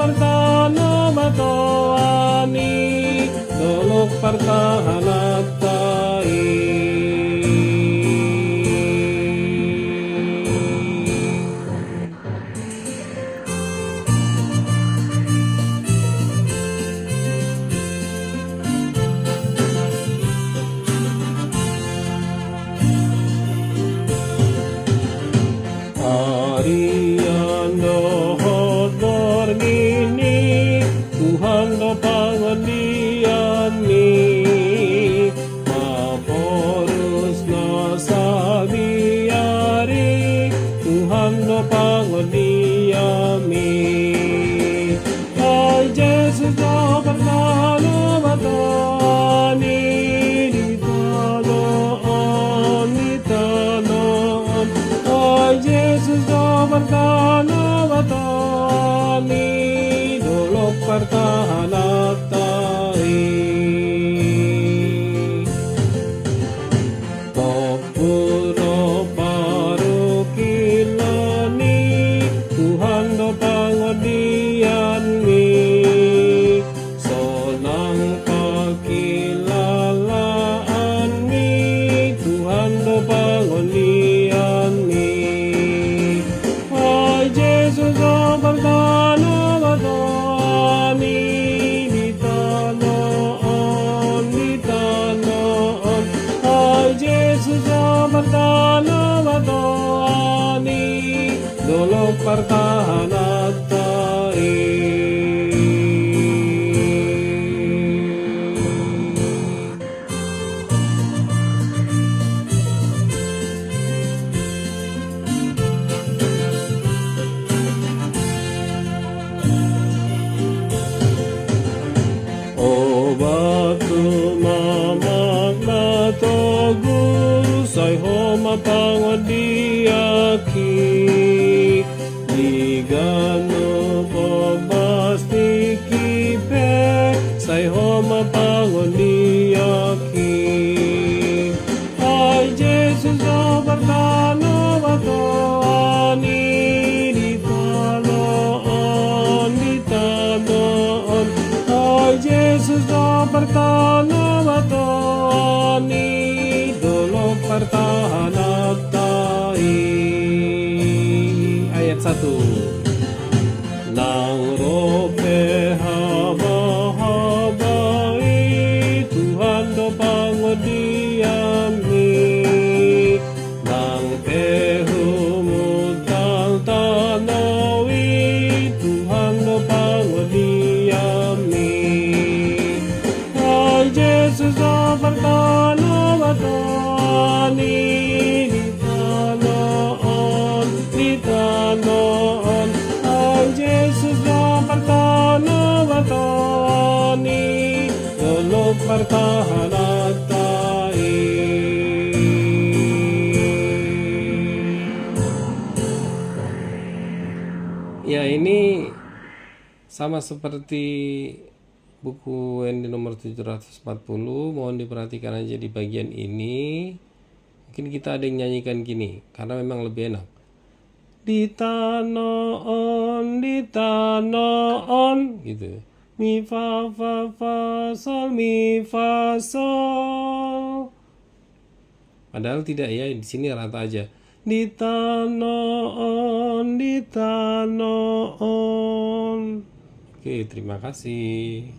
pertano batoani dolok pertahanatai. Harian dohot bornini Tuhan do pangandiani Maporus na sabiari Tuhan do pangandiami. Ay Jesus do pertano batani ditanoon ditanoon. Ay Jesus do pertano batani dolok pertahanatai. Tokpuro parukilani Tuhan do pangodianmi. Sonang pakilalaanmi Tuhan do pangodianmi. Ay Jesus do pertano batani ditanoon ditanoon. Ay Jesus do pertano batani dolok pertahanatai. Batu mamak na togu say homa pangodiaki digano pobasti kipe say homa pangodiaki. Ay Jesus do pertano batani ditanoon ditanoon. Ay Jesus do pertano batani dolok pertahanatai. Ayat 1. Nang rope haba-habai Tuhan do pangodiami. Nang pehumutang tanawi Tuhan do pangodiami. Ay Jesus do pertano batani ditanoon ditanoon. Ay Jesus do pertano batani dolok pertahanatai. Ya, ini sama seperti buku ND nomor 740. Mohon diperhatikan aja di bagian ini. Mungkin kita ada yang nyanyikan gini karena memang lebih enak. Ditanoon ditanoon gitu. Mi fa fa fa sol mi fa sol. Padahal tidak ya, di sini rata aja. Ditanoon ditanoon. Oke, terima kasih.